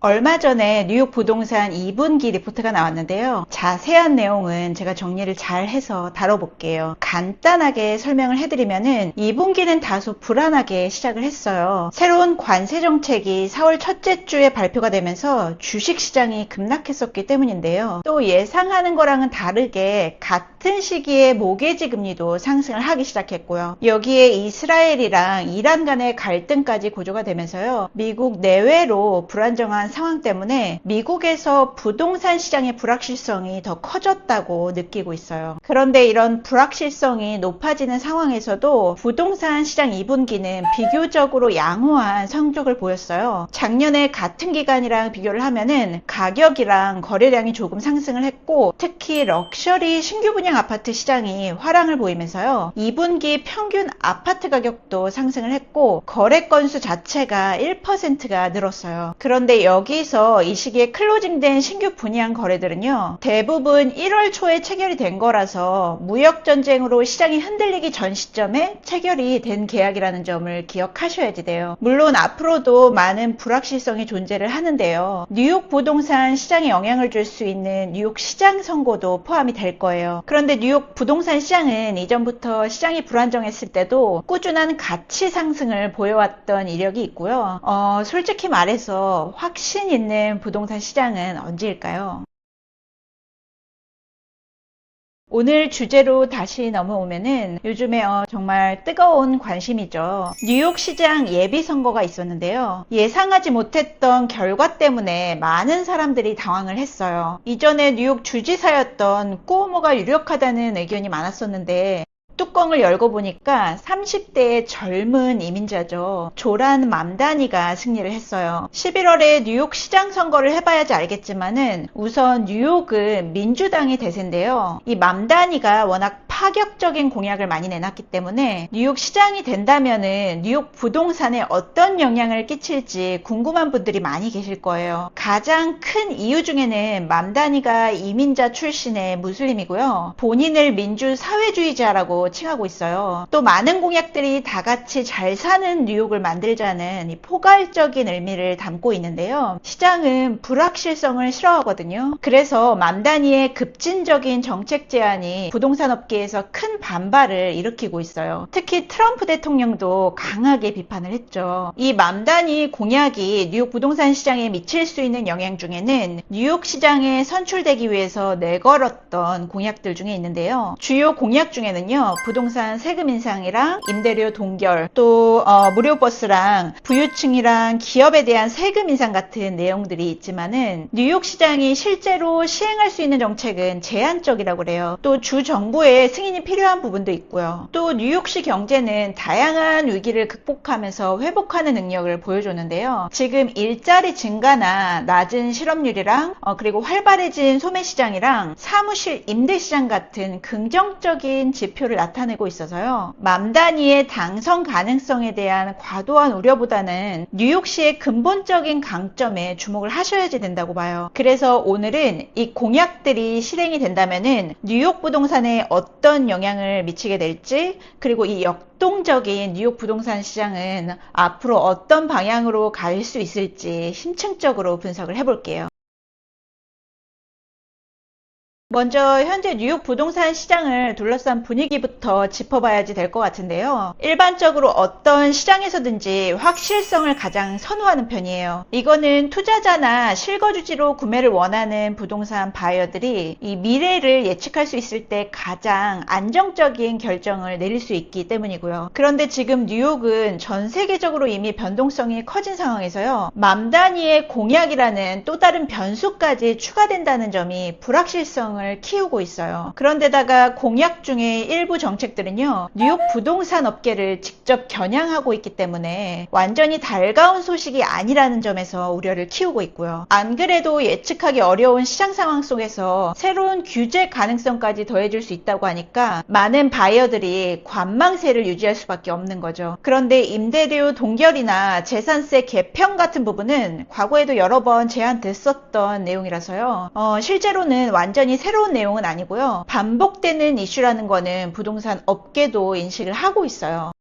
얼마 전에 뉴욕 부동산 2분기 리포트가 나왔는데요. 자세한 내용은 제가 정리를 잘 해서 다뤄볼게요. 간단하게 설명을 해드리면은 2분기는 다소 불안하게 시작을 했어요. 새로운 관세 정책이 4월 첫째 주에 발표가 되면서 주식시장이 급락했었기 때문인데요. 또 예상하는 거랑은 다르게 같은 시기에 모기지 금리도 상승을 하기 시작했고요. 여기에 이스라엘이랑 이란 간의 갈등까지 고조가 되면서요. 미국 내외로 불안정한 상황 때문에 미국에서 부동산 시장의 불확실성이 더 커졌다고 느끼고 있어요. 그런데 이런 불확실성이 높아지는 상황에서도 부동산 시장 2분기는 비교적으로 양호한 성적을 보였어요. 작년에 같은 기간이랑 비교를 하면은 가격이랑 거래량이 조금 상승을 했고, 특히 럭셔리 신규 분양 아파트 시장이 화랑을 보이면서요. 2분기 평균 아파트 가격도 상승을 했고, 거래 건수 자체가 1%가 늘었어요. 그런데 여기서 이 시기에 클로징된 신규 분양 거래들은요, 대부분 1월 초에 체결이 된 거라서 무역전쟁으로 시장이 흔들리기 전 시점에 체결이 된 계약이라는 점을 기억하셔야지 돼요. 물론 앞으로도 많은 불확실성이 존재를 하는데요. 뉴욕 부동산 시장에 영향을 줄 수 있는 뉴욕 시장 선고도 포함이 될 거예요. 그런데 뉴욕 부동산 시장은 이전부터 시장이 불안정했을 때도 꾸준한 가치 상승을 보여왔던 이력이 있고요. 솔직히 말해서 확신 있는 부동산 시장은 언제일까요? 오늘 주제로 다시 넘어오면은 요즘에 정말 뜨거운 관심이죠. 뉴욕 시장 예비 선거가 있었는데요. 예상하지 못했던 결과 때문에 많은 사람들이 당황을 했어요. 이전에 뉴욕 주지사였던 쿠오모가 유력하다는 의견이 많았었는데, 뚜껑을 열고 보니까 30대의 젊은 이민자죠. 조란 맘다니가 승리를 했어요. 11월에 뉴욕 시장 선거를 해봐야지 알겠지만은 우선 뉴욕은 민주당이 대세인데요. 이 맘다니가 워낙 파격적인 공약을 많이 내놨기 때문에 뉴욕 시장이 된다면은 뉴욕 부동산에 어떤 영향을 끼칠지 궁금한 분들이 많이 계실 거예요. 가장 큰 이유 중에는 맘다니가 이민자 출신의 무슬림이고요. 본인을 민주사회주의자라고 칭하고 있어요. 또 많은 공약들이 다 같이 잘 사는 뉴욕을 만들자는 이 포괄적인 의미를 담고 있는데요. 시장은 불확실성을 싫어하거든요. 그래서 맘다니의 급진적인 정책 제안이 부동산 업계에서 큰 반발을 일으키고 있어요. 특히 트럼프 대통령도 강하게 비판을 했죠. 이 맘다니 공약이 뉴욕 부동산 시장에 미칠 수 있는 영향 중에는 뉴욕 시장에 선출되기 위해서 내걸었던 공약들 중에 있는데요. 주요 공약 중에는요, 부동산 세금 인상이랑 임대료 동결, 또 무료 버스랑 부유층이랑 기업에 대한 세금 인상 같은 내용들이 있지만은 뉴욕 시장이 실제로 시행할 수 있는 정책은 제한적이라고 그래요. 또 주 정부의 승인이 필요한 부분도 있고요. 또 뉴욕시 경제는 다양한 위기를 극복하면서 회복하는 능력을 보여줬는데요. 지금 일자리 증가나 낮은 실업률이랑 그리고 활발해진 소매 시장이랑 사무실 임대 시장 같은 긍정적인 지표를 나타내고 있어서요. 맘다니의 당선 가능성에 대한 과도한 우려보다는 뉴욕시의 근본적인 강점에 주목을 하셔야지 된다고 봐요. 그래서 오늘은 이 공약들이 실행이 된다면은 뉴욕 부동산에 어떤 영향을 미치게 될지, 그리고 이 역동적인 뉴욕 부동산 시장은 앞으로 어떤 방향으로 갈 수 있을지 심층적으로 분석을 해볼게요. 먼저 현재 뉴욕 부동산 시장을 둘러싼 분위기부터 짚어봐야지 될 것 같은데요. 일반적으로 어떤 시장에서든지 확실성을 가장 선호하는 편이에요. 이거는 투자자나 실거주지로 구매를 원하는 부동산 바이어들이 이 미래를 예측할 수 있을 때 가장 안정적인 결정을 내릴 수 있기 때문이고요. 그런데 지금 뉴욕은 전 세계적으로 이미 변동성이 커진 상황에서요. 맘다니의 공약이라는 또 다른 변수까지 추가된다는 점이 불확실성을 키우고 있어요. 그런데다가 공약 중에 일부 정책들은요, 뉴욕 부동산 업계를 직접 겨냥하고 있기 때문에 완전히 달가운 소식이 아니라는 점에서 우려를 키우고 있고요. 안 그래도 예측하기 어려운 시장 상황 속에서 새로운 규제 가능성까지 더해질 수 있다고 하니까 많은 바이어들이 관망세를 유지할 수밖에 없는 거죠. 그런데 임대료 동결이나 재산세 개편 같은 부분은 과거에도 여러 번 제안됐었던 내용이라서요. 실제로는 완전히 새로운 내용은 아니고요. 반복되는 이슈라는 거는 부동산 업계도 인식을 하고 있어요.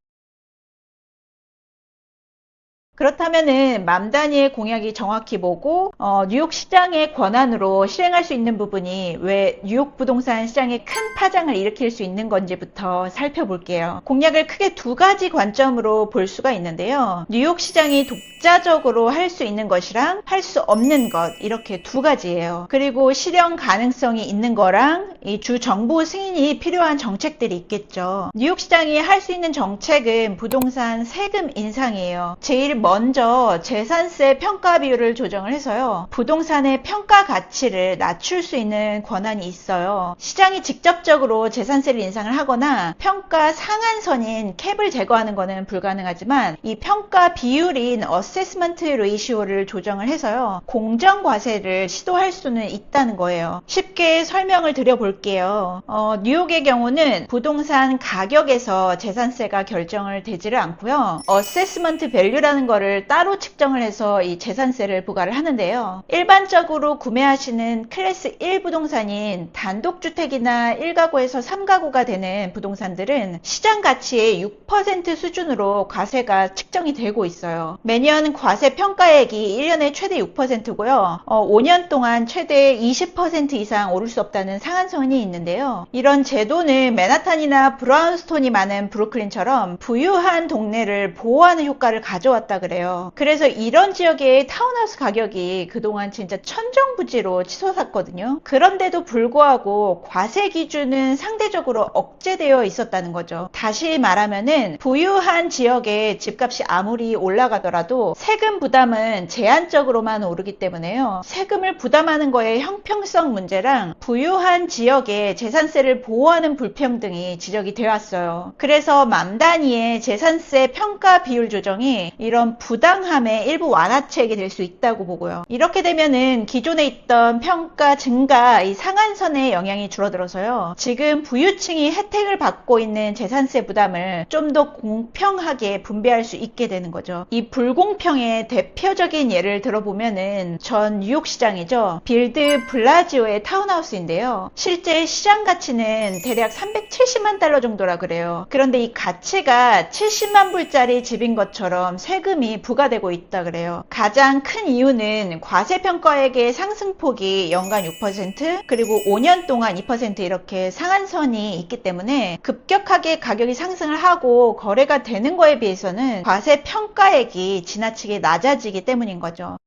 그렇다면은 맘 단위의 공약이 정확히 뭐고 뉴욕 시장의 권한으로 실행할 수 있는 부분이 왜 뉴욕 부동산 시장에 큰 파장을 일으킬 수 있는 건지부터 살펴볼게요. 공약을 크게 두 가지 관점으로 볼 수가 있는데요. 뉴욕 시장이 독자적으로 할 수 있는 것이랑 할 수 없는 것, 이렇게 두 가지예요. 그리고 실현 가능성이 있는 거랑 이 주 정부 승인이 필요한 정책들이 있겠죠. 뉴욕 시장이 할 수 있는 정책은 부동산 세금 인상이에요. 제일 먼저 재산세 평가 비율을 조정을 해서요, 부동산의 평가 가치를 낮출 수 있는 권한이 있어요. 시장이 직접적으로 재산세를 인상을 하거나 평가 상한선인 캡을 제거하는 것은 불가능하지만 이 평가 비율인 어세스먼트 레이시오를 조정을 해서요, 공정과세를 시도할 수는 있다는 거예요. 쉽게 설명을 드려볼게요. 뉴욕의 경우는 부동산 가격에서 재산세가 결정을 되지를 않고요, 어세스먼트 밸류라는 거를 따로 측정을 해서 이 재산세를 부과를 하는데요. 일반적으로 구매하시는 클래스 1 부동산인 단독주택이나 1가구에서 3가구가 되는 부동산들은 시장 가치의 6% 수준으로 과세가 측정이 되고 있어요. 매년 과세 평가액이 1년에 최대 6%고요. 5년 동안 최대 20% 이상 오를 수 없다는 상한선이 있는데요. 이런 제도는 맨하탄이나 브라운스톤이 많은 브루클린처럼 부유한 동네를 보호하는 효과를 가져왔다 그래요. 그래서 이런 지역의 타운하우스 가격이 그동안 진짜 천정부지로 치솟았거든요. 그런데도 불구하고 과세 기준은 상대적으로 억제되어 있었다는 거죠. 다시 말하면은 부유한 지역의 집값이 아무리 올라가더라도 세금 부담은 제한적으로만 오르기 때문에요, 세금을 부담하는 거에 형평성 문제랑 부유한 지역의 재산세를 보호하는 불평등이 지적이 되어 왔어요. 그래서 맘 단위의 재산세 평가 비율 조정이 이런 부당함의 일부 완화책이 될 수 있다고 보고요. 이렇게 되면은 기존에 있던 평가 증가, 이 상한선의 영향이 줄어들어서요, 지금 부유층이 혜택을 받고 있는 재산세 부담을 좀 더 공평하게 분배할 수 있게 되는 거죠. 이 불공평의 대표적인 예를 들어보면은 전 뉴욕 시장이죠. 빌드 블라지오의 타운하우스인데요. 실제 시장 가치는 대략 370만 달러 정도라 그래요. 그런데 이 가치가 70만 불짜리 집인 것처럼 세금이 부과되고 있다 그래요. 가장 큰 이유는 과세평가액의 상승폭이 연간 6%, 그리고 5년 동안 2% 이렇게 상한선이 있기 때문에 급격하게 가격이 상승을 하고 거래가 되는 거에 비해서는 과세평가액이 지나치게 낮아지기 때문인 거죠.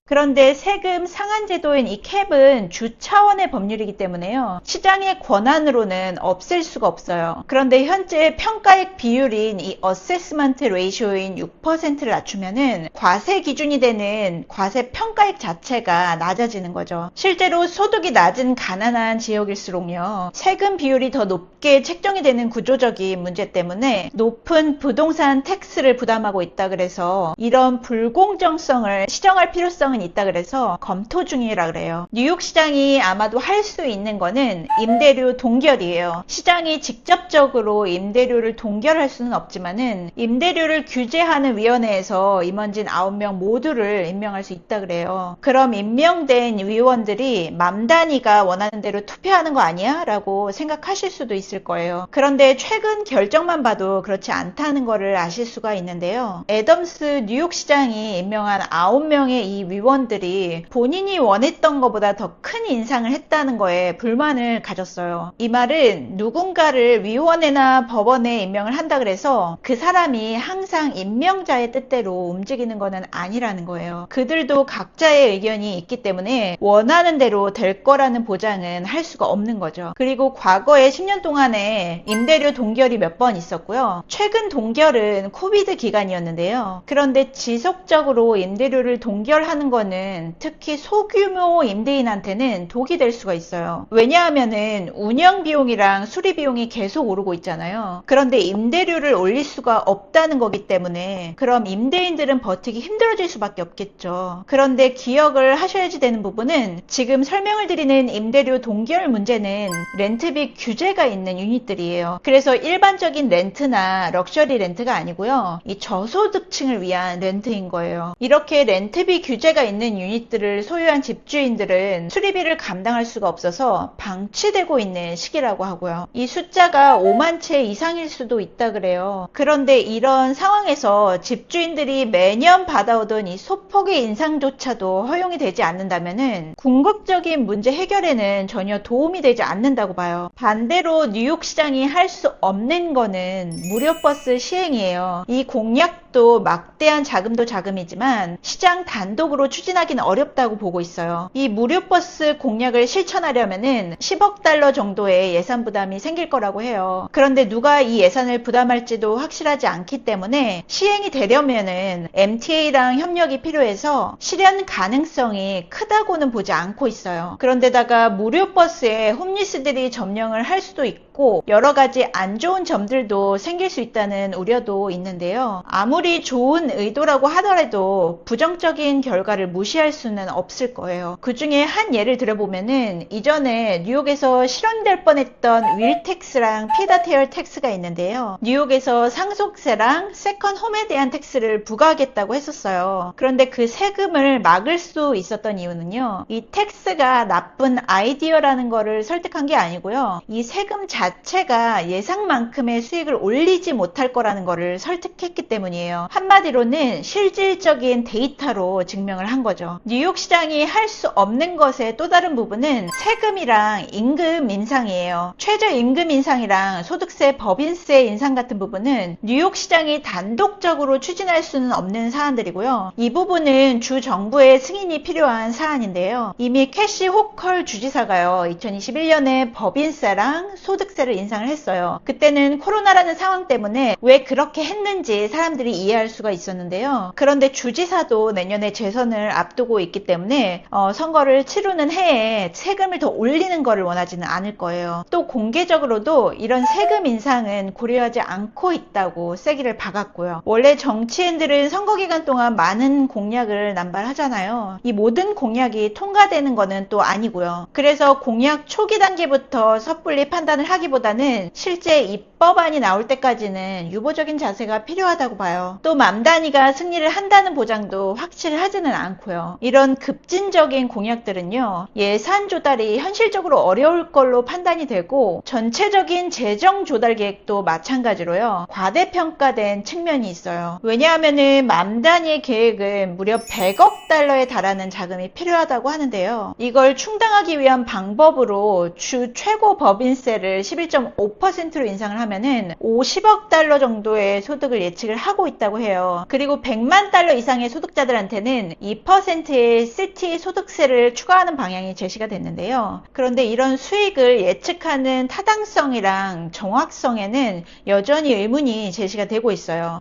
그런데 세금 상한 제도인 이 캡은 주 차원의 법률이기 때문에요, 시장의 권한으로는 없앨 수가 없어요. 그런데 현재 평가액 비율인 이 어세스먼트 레이시오인 6%를 낮추면은 과세 기준이 되는 과세 평가액 자체가 낮아지는 거죠. 실제로 소득이 낮은 가난한 지역일수록요, 세금 비율이 더 높게 책정이 되는 구조적인 문제 때문에 높은 부동산 텍스를 부담하고 있다 그래서 이런 불공정성을 시정할 필요성은 있다 그래서 검토 중이라 그래요. 뉴욕 시장이 아마도 할 수 있는 거는 임대료 동결이에요. 시장이 직접적으로 임대료를 동결할 수는 없지만은 임대료를 규제하는 위원회에서 임원진 9명 모두를 임명할 수 있다 그래요. 그럼 임명된 위원들이 맘 단위가 원하는 대로 투표하는 거 아니야? 라고 생각하실 수도 있을 거예요. 그런데 최근 결정만 봐도 그렇지 않다는 거를 아실 수가 있는데요. 애덤스 뉴욕 시장이 임명한 9명의 이 위원들이 본인이 원했던 것보다 더 큰 인상을 했다는 거에 불만을 가졌어요. 이 말은 누군가를 위원회나 법원에 임명을 한다 그래서 그 사람이 항상 임명자의 뜻대로 움직이는 거는 아니라는 거예요. 그들도 각자의 의견이 있기 때문에 원하는 대로 될 거라는 보장은 할 수가 없는 거죠. 그리고 과거에 10년 동안에 임대료 동결이 몇 번 있었고요. 최근 동결은 코비드 기간이었는데요. 그런데 지속적으로 임대료를 동결하는 거는 특히 소규모 임대인한테는 독이 될 수가 있어요. 왜냐하면은 운영 비용이랑 수리 비용이 계속 오르고 있잖아요. 그런데 임대료를 올릴 수가 없다는 거기 때문에 그럼 임대인들은 버티기 힘들어질 수밖에 없겠죠. 그런데 기억을 하셔야지 되는 부분은 지금 설명을 드리는 임대료 동결 문제는 렌트비 규제가 있는 유닛들이에요. 그래서 일반적인 렌트나 럭셔리 렌트가 아니고요, 이 저소득층을 위한 렌트인 거예요. 이렇게 렌트비 규제가 있는 유닛들을 소유한 집주인들은 수리비를 감당할 수가 없어서 방치되고 있는 시기라고 하고요. 이 숫자가 5만 채 이상일 수도 있다 그래요. 그런데 이런 상황에서 집주인들이 매년 받아오던 이 소폭의 인상조차도 허용이 되지 않는다면은 궁극적인 문제 해결에는 전혀 도움이 되지 않는다고 봐요. 반대로 뉴욕 시장이 할 수 없는 거는 무료버스 시행이에요. 이 공약도 막대한 자금도 자금이지만 시장 단독으로 추진하기는 어렵다고 보고 있어요. 이 무료버스 공약을 실천하려면은 10억 달러 정도의 예산 부담이 생길 거라고 해요. 그런데 누가 이 예산을 부담할지도 확실하지 않기 때문에 시행이 되려면은 MTA랑 협력이 필요해서 실현 가능성이 크다고는 보지 않고 있어요. 그런데다가 무료버스에 홈리스들이 점령을 할 수도 있고 여러 가지 안 좋은 점들도 생길 수 있다는 우려도 있는데요. 아무리 좋은 의도라고 하더라도 부정적인 결과를 무시할 수는 없을 거예요. 그 중에 한 예를 들어보면은 이전에 뉴욕에서 실현될 뻔했던 윌택스랑 피다테일 텍스가 있는데요. 뉴욕에서 상속세랑 세컨 홈에 대한 텍스를 부과하겠다고 했었어요. 그런데 그 세금을 막을 수 있었던 이유는요. 이 텍스가 나쁜 아이디어라는 거를 설득한 게 아니고요. 이 세금 자체가 예상만큼의 수익을 올리지 못할 거라는 거를 설득했기 때문이에요. 한마디로는 실질적인 데이터로 증명을 한 거죠. 뉴욕 시장이 할 수 없는 것의 또 다른 부분은 세금이랑 임금 인상이에요. 최저임금 인상이랑 소득세, 법인세 인상 같은 부분은 뉴욕 시장이 단독적으로 추진할 수는 없는 사안들이고요. 이 부분은 주 정부의 승인이 필요한 사안인데요. 이미 캐시 호컬 주지사가요. 2021년에 법인세랑 소득세를 인상을 했어요. 그때는 코로나라는 상황 때문에 왜 그렇게 했는지 사람들이 이해할 수가 있었는데요. 그런데 주지사도 내년에 재선을 앞두고 있기 때문에 선거를 치르는 해에 세금을 더 올리는 거를 원하지는 않을 거예요. 또 공개적으로도 이런 세금 인상은 고려하지 않고 있다고 세기를 박았고요. 원래 정치인들은 선거 기간 동안 많은 공약을 남발하잖아요. 이 모든 공약이 통과되는 거는 또 아니고요. 그래서 공약 초기 단계부터 섣불리 판단을 하기보다는 실제 입법안이 나올 때까지는 유보적인 자세가 필요하다고 봐요. 또 맘다니가 승리를 한다는 보장도 확실하지는 않고요. 이런 급진적인 공약들은요. 예산 조달이 현실적으로 어려울 걸로 판단이 되고 전체적인 재정 조달 계획도 마찬가지로요. 과대평가된 측면이 있어요. 왜냐하면은 맘다니의 계획은 무려 100억 달러에 달하는 자금이 필요하다고 하는데요. 이걸 충당하기 위한 방법으로 주 최고 법인세를 11.5%로 인상을 하면은 50억 달러 정도의 소득을 예측을 하고 있다고 해요. 그리고 100만 달러 이상의 소득자들한테는 2%의 시티 소득세를 추가하는 방향이 제시가 됐는데요. 그런데 이런 수익을 예측하는 타당성이랑 정확성에는 여전히 의문이 제시가 되고 있어요.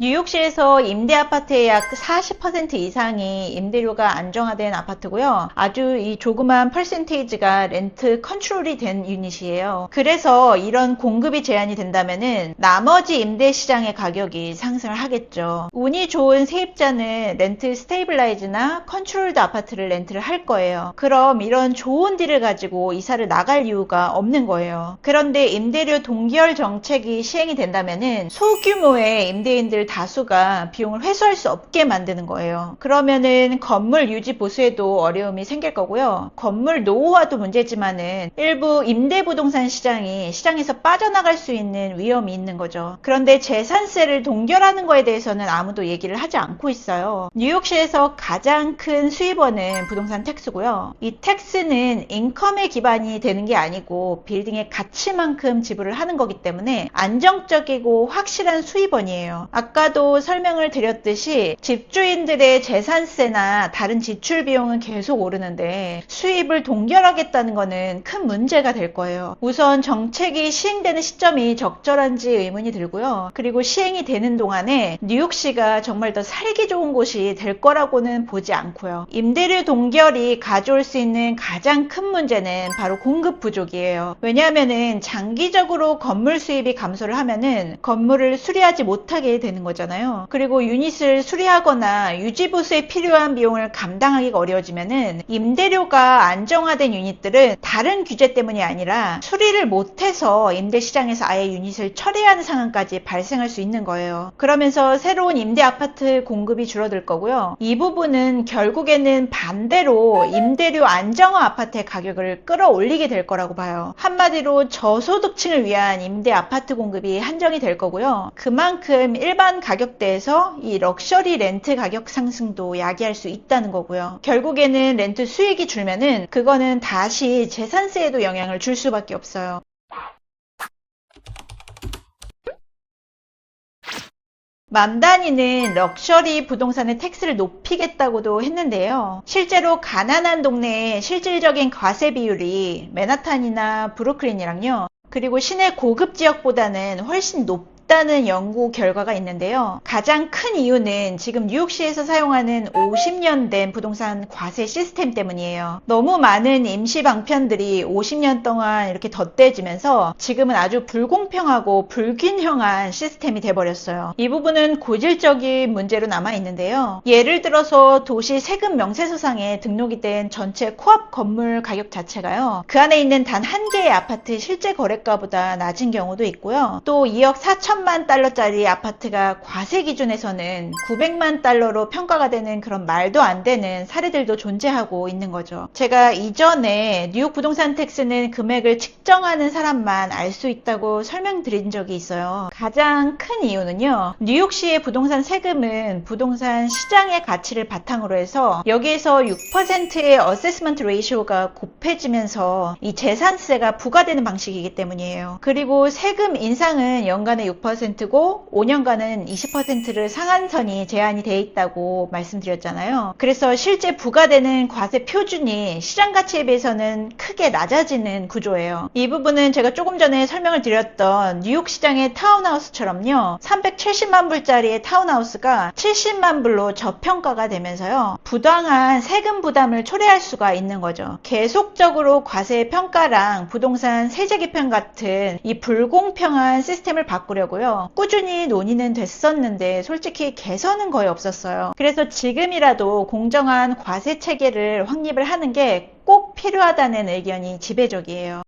뉴욕시에서 임대 아파트의 약 40% 이상이 임대료가 안정화된 아파트고요. 아주 이 조그만 퍼센테이지가 렌트 컨트롤이 된 유닛이에요. 그래서 이런 공급이 제한이 된다면은 나머지 임대 시장의 가격이 상승을 하겠죠. 운이 좋은 세입자는 렌트 스테이블라이즈나 컨트롤드 아파트를 렌트를 할 거예요. 그럼 이런 좋은 딜을 가지고 이사를 나갈 이유가 없는 거예요. 그런데 임대료 동결 정책이 시행이 된다면은 소규모의 임대인들 다수가 비용을 회수할 수 없게 만드는 거예요. 그러면은 건물 유지 보수에도 어려움이 생길 거고요. 건물 노후화도 문제지만은 일부 임대부동산 시장이 시장에서 빠져나갈 수 있는 위험이 있는 거죠. 그런데 재산세를 동결하는 거에 대해서는 아무도 얘기를 하지 않고 있어요. 뉴욕시에서 가장 큰 수입원은 부동산 텍스고요. 이 텍스는 인컴에 기반이 되는 게 아니고 빌딩의 가치만큼 지불을 하는 거기 때문에 안정적이고 확실한 수입원이에요. 아까도 설명을 드렸듯이 집주인들의 재산세나 다른 지출 비용은 계속 오르는데 수입을 동결하겠다는 거는 큰 문제가 될 거예요. 우선 정책이 시행되는 시점이 적절한지 의문이 들고요. 그리고 시행이 되는 동안에 뉴욕시가 정말 더 살기 좋은 곳이 될 거라고는 보지 않고요. 임대료 동결이 가져올 수 있는 가장 큰 문제는 바로 공급 부족이에요. 왜냐하면은 장기적으로 건물 수입이 감소를 하면은 건물을 수리하지 못하게 되는 거죠. 거잖아요. 그리고 유닛을 수리하거나 유지 보수에 필요한 비용을 감당하기가 어려워지면은 임대료가 안정화된 유닛들은 다른 규제 때문이 아니라 수리를 못해서 임대 시장에서 아예 유닛을 철회해야 하는 상황까지 발생할 수 있는 거예요. 그러면서 새로운 임대 아파트 공급이 줄어들 거고요. 이 부분은 결국에는 반대로 임대료 안정화 아파트의 가격을 끌어올리게 될 거라고 봐요. 한마디로 저소득층을 위한 임대 아파트 공급이 한정이 될 거고요. 그만큼 일반 가격대에서 이 럭셔리 렌트 가격 상승도 야기할 수 있다는 거고요. 결국에는 렌트 수익이 줄면은 그거는 다시 재산세에도 영향을 줄 수밖에 없어요. 맘다니는 럭셔리 부동산의 텍스를 높이겠다고도 했는데요. 실제로 가난한 동네의 실질적인 과세 비율이 맨하탄이나 브루클린이랑요. 그리고 시내 고급 지역보다는 훨씬 높다는 연구 결과가 있는데요. 가장 큰 이유는 지금 뉴욕시에서 사용하는 50년 된 부동산 과세 시스템 때문이에요. 너무 많은 임시 방편들이 50년 동안 이렇게 덧대지면서 지금은 아주 불공평하고 불균형한 시스템이 돼버렸어요. 이 부분은 고질적인 문제로 남아있는데요. 예를 들어서 도시 세금 명세서상에 등록이 된 전체 코앞 건물 가격 자체가요. 그 안에 있는 단 한 개의 아파트 실제 거래가보다 낮은 경우도 있고요. 또 2억 4천만 달러짜리 아파트가 과세 기준에서는 900만 달러로 평가가 되는 그런 말도 안 되는 사례들도 존재하고 있는 거죠. 제가 이전에 뉴욕 부동산 텍스는 금액을 측정하는 사람만 알 수 있다고 설명드린 적이 있어요. 가장 큰 이유는요. 뉴욕시의 부동산 세금은 부동산 시장의 가치를 바탕으로 해서 여기에서 6%의 어세스먼트 레이쇼가 곱해지면서 이 재산세가 부과되는 방식이기 때문이에요. 그리고 세금 인상은 연간에 6%고 5년간은 20%를 상한선이 제한이 돼 있다고 말씀드렸잖아요. 그래서 실제 부과되는 과세 표준이 시장 가치에 비해서는 크게 낮아지는 구조예요. 이 부분은 제가 조금 전에 설명을 드렸던 뉴욕 시장의 타운하우스처럼요. 370만 불짜리의 타운하우스가 70만 불로 저평가가 되면서요. 부당한 세금 부담을 초래할 수가 있는 거죠. 계속적으로 과세 평가랑 부동산 세제 개편 같은 이 불공평한 시스템을 바꾸려고요. 꾸준히 논의는 됐었는데 솔직히 개선은 거의 없었어요. 그래서 지금이라도 공정한 과세 체계를 확립을 하는 게 꼭 필요하다는 의견이 지배적이에요.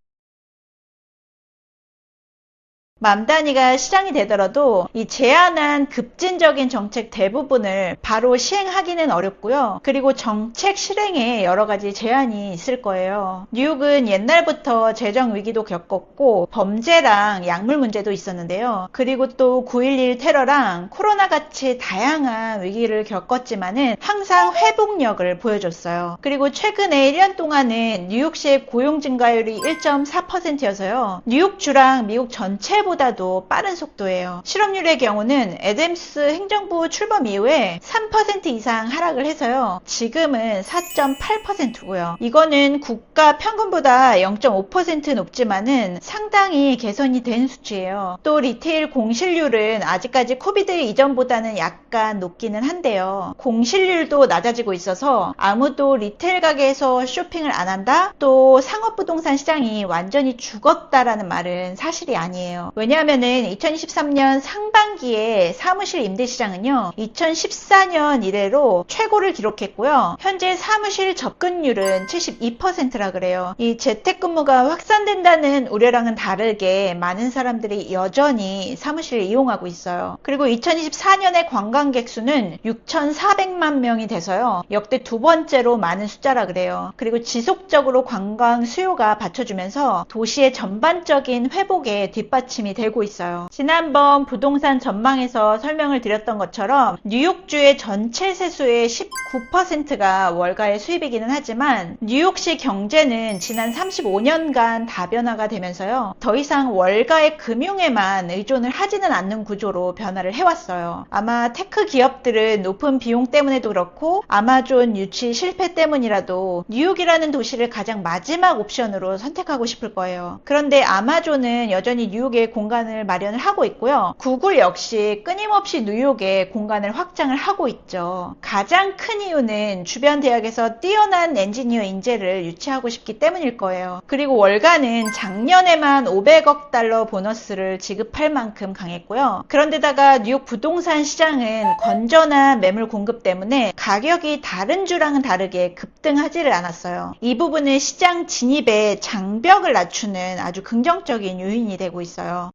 맘다니가 시장이 되더라도 이 제안한 급진적인 정책 대부분을 바로 시행하기는 어렵고요. 그리고 정책 실행에 여러 가지 제한이 있을 거예요. 뉴욕은 옛날부터 재정 위기도 겪었고 범죄랑 약물 문제도 있었는데요. 그리고 또 9.11 테러랑 코로나 같이 다양한 위기를 겪었지만은 항상 회복력을 보여줬어요. 그리고 최근에 1년 동안은 뉴욕시의 고용 증가율이 1.4%여서요. 뉴욕주랑 미국 전체 보다도 빠른 속도예요. 실업률의 경우는 애덤스 행정부 출범 이후에 3% 이상 하락을 해서요. 지금은 4.8%고요. 이거는 국가 평균보다 0.5% 높지만은 상당히 개선이 된 수치예요. 또 리테일 공실률은 아직까지 코비드 이전보다는 약간 높기는 한데요. 공실률도 낮아지고 있어서 아무도 리테일 가게에서 쇼핑을 안 한다? 또 상업부동산 시장이 완전히 죽었다라는 말은 사실이 아니에요. 왜냐하면은 2023년 상반기에 사무실 임대 시장은요 2014년 이래로 최고를 기록했고요. 현재 사무실 접근율은 72%라 그래요. 이 재택근무가 확산된다는 우려랑은 다르게 많은 사람들이 여전히 사무실을 이용하고 있어요. 그리고 2024년에 관광객 수는 6,400만 명이 돼서요. 역대 두 번째로 많은 숫자라 그래요. 그리고 지속적으로 관광 수요가 받쳐주면서 도시의 전반적인 회복에 뒷받침이 되고 있어요. 지난번 부동산 전망에서 설명을 드렸던 것처럼 뉴욕주의 전체 세수의 19%가 월가의 수입이기는 하지만 뉴욕시 경제는 지난 35년간 다변화가 되면서요. 더 이상 월가의 금융에만 의존을 하지는 않는 구조로 변화를 해왔어요. 아마 테크 기업들은 높은 비용 때문에도 그렇고 아마존 유치 실패 때문이라도 뉴욕이라는 도시를 가장 마지막 옵션으로 선택하고 싶을 거예요. 그런데 아마존은 여전히 뉴욕에 공간을 마련을 하고 있고요. 구글 역시 끊임없이 뉴욕에 공간을 확장을 하고 있죠. 가장 큰 이유는 주변 대학에서 뛰어난 엔지니어 인재를 유치하고 싶기 때문일 거예요. 그리고 월가는 작년에만 500억 달러 보너스를 지급할 만큼 강했고요. 그런데다가 뉴욕 부동산 시장은 건전한 매물 공급 때문에 가격이 다른 주랑은 다르게 급등하지를 않았어요. 이 부분은 시장 진입의 장벽을 낮추는 아주 긍정적인 요인이 되고 있어요.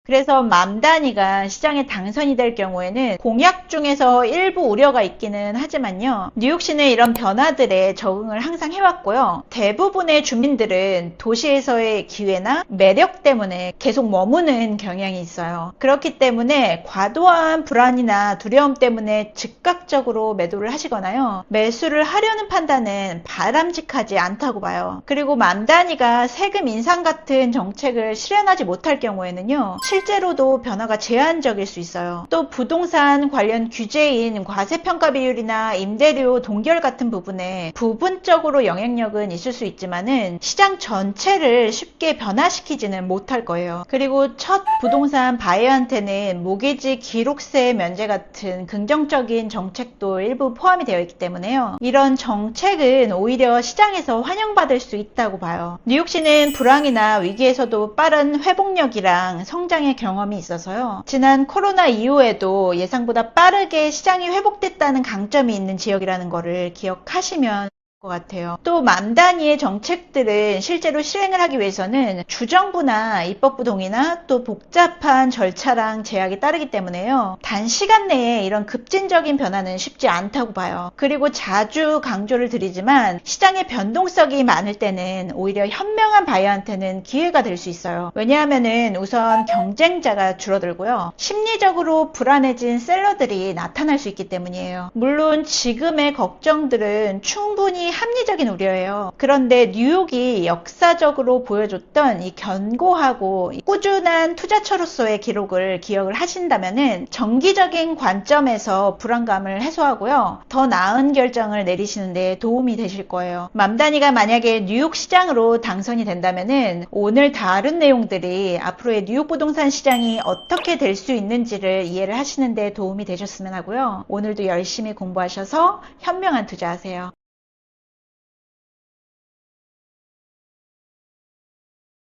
그래서 맘다니가 시장에 당선이 될 경우에는 공약 중에서 일부 우려가 있기는 하지만요. 뉴욕시는 이런 변화들에 적응을 항상 해왔고요. 대부분의 주민들은 도시에서의 기회나 매력 때문에 계속 머무는 경향이 있어요. 그렇기 때문에 과도한 불안이나 두려움 때문에 즉각적으로 매도를 하시거나요. 매수를 하려는 판단은 바람직하지 않다고 봐요. 그리고 맘다니가 세금 인상 같은 정책을 실현하지 못할 경우에는요. 실제로도 변화가 제한적일 수 있어요. 또 부동산 관련 규제인 과세평가 비율이나 임대료 동결 같은 부분에 부분적으로 영향력은 있을 수 있지만은 시장 전체를 쉽게 변화시키지는 못할 거예요. 그리고 첫 부동산 바이어한테는 모기지 기록세 면제 같은 긍정적인 정책도 일부 포함이 되어 있기 때문에요. 이런 정책은 오히려 시장에서 환영받을 수 있다고 봐요. 뉴욕시는 불황이나 위기에서도 빠른 회복력이랑 성장의 경험이 있어서요. 지난 코로나 이후에도 예상보다 빠르게 시장이 회복됐다는 강점이 있는 지역이라는 거를 기억하시면 것 같아요. 또 맘다니의 정책들은 실제로 실행을 하기 위해서는 주정부나 입법부동의나 또 복잡한 절차랑 제약이 따르기 때문에요. 단시간 내에 이런 급진적인 변화는 쉽지 않다고 봐요. 그리고 자주 강조를 드리지만 시장의 변동성이 많을 때는 오히려 현명한 바이어한테는 기회가 될 수 있어요. 왜냐하면은 우선 경쟁자가 줄어들고요. 심리적으로 불안해진 셀러들이 나타날 수 있기 때문이에요. 물론 지금의 걱정들은 충분히 합리적인 우려예요. 그런데 뉴욕이 역사적으로 보여줬던 이 견고하고 꾸준한 투자처로서의 기록을 기억을 하신다면은 정기적인 관점에서 불안감을 해소하고요. 더 나은 결정을 내리시는 데 도움이 되실 거예요. 맘다니가 만약에 뉴욕 시장으로 당선이 된다면은 오늘 다룬 내용들이 앞으로의 뉴욕 부동산 시장이 어떻게 될 수 있는지를 이해를 하시는 데 도움이 되셨으면 하고요. 오늘도 열심히 공부하셔서 현명한 투자하세요.